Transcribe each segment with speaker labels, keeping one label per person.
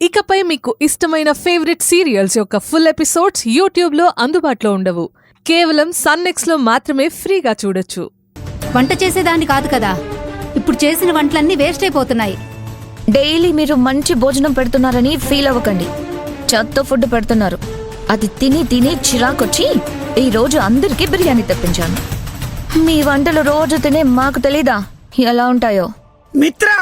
Speaker 1: ఇకపై మీకు ఇష్టమైన ఫేవరెట్ సీరియల్స్ యొక్క ఫుల్ ఎపిసోడ్స్ యూట్యూబ్లో అందుబాటులో ఉండవు. కేవలం సన్నెక్స్లో మాత్రమే ఫ్రీగా చూడొచ్చు.
Speaker 2: వంట చేసేదాన్ని కాదు కదా, ఇప్పుడు చేసిన వంటలన్నీ వేస్ట్ అయిపోతున్నాయి.
Speaker 3: డైలీ మీరు మంచి భోజనం పెడుతున్నారని ఫీల్ అవ్వకండి. చెత్త ఫుడ్ పెడుతున్నారు. అది తిని తిని చిరాకొచ్చి ఈ రోజు అందరికీ బిర్యానీ తెప్పించాను. మీ వంటలు రోజు తినే మాకు తెలీదా ఎలా ఉంటాయో?
Speaker 4: మిత్రా,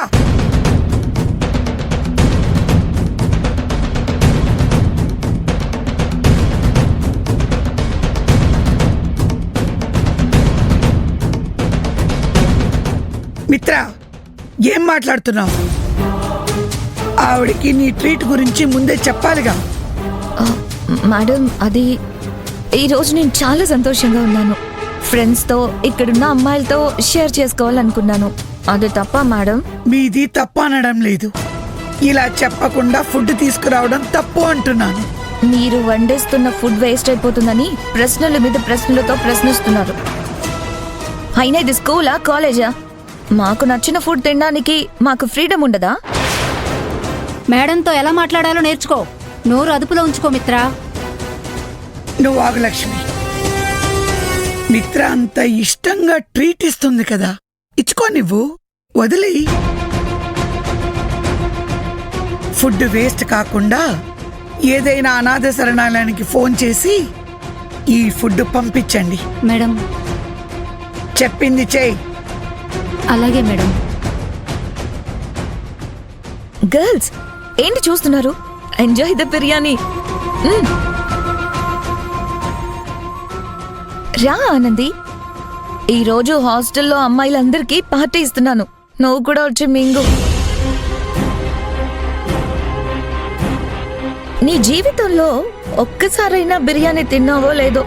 Speaker 4: మిత్రా, ఏం మాట్లాడుతున్నావు? ఆవిడికి నీ ట్రీట్ గురించి ముందే చెప్పాలిగా.
Speaker 3: మేడం, అది ఈరోజు నేను చాలా సంతోషంగా ఉన్నాను. ఫ్రెండ్స్తో ఇక్కడున్న అమ్మాయిలతో షేర్ చేసుకోవాలనుకున్నాను. అది తప్ప మేడం?
Speaker 4: మీది తప్పు అనడం లేదు, ఇలా చెప్పకుండా ఫుడ్ తీసుకురావడం తప్పు అంటున్నాను.
Speaker 3: మీరు వండేస్తున్న ఫుడ్ వేస్ట్ అయిపోతుందని ప్రశ్నల మీద ప్రశ్నలతో ప్రశ్నిస్తున్నారు. అయినా ఇది స్కూలా కాలేజా? మాకు నచ్చిన ఫుడ్ తినడానికి మాకు ఫ్రీడమ్ ఉండదా?
Speaker 2: మేడంతో ఎలా మాట్లాడాలో నేర్చుకో. నోరు అదుపులో ఉంచుకో మిత్రా.
Speaker 4: నువ్వు ఆగు లక్ష్మి. మిత్ర అంత ఇష్టంగా ట్రీట్ ఇస్తుంది కదా, ఇచ్చుకో. నువ్వు వదిలి. ఫుడ్ వేస్ట్ కాకుండా ఏదైనా అనాథ శరణాలయానికి ఫోన్ చేసి ఈ ఫుడ్ పంపించండి.
Speaker 2: మేడం,
Speaker 4: చెప్పింది చెయ్యి.
Speaker 2: అలాగే మేడం.
Speaker 3: గర్ల్స్, ఏంటి చూస్తున్నారు? Enjoy the biryani. రా ఆనంది, ఈరోజు హాస్టల్లో అమ్మాయిలందరికీ పార్టీ ఇస్తున్నాను. నువ్వు కూడా వచ్చి మింగు. నీ జీవితంలో ఒక్కసారైనా బిర్యానీ తిన్నావో లేదో,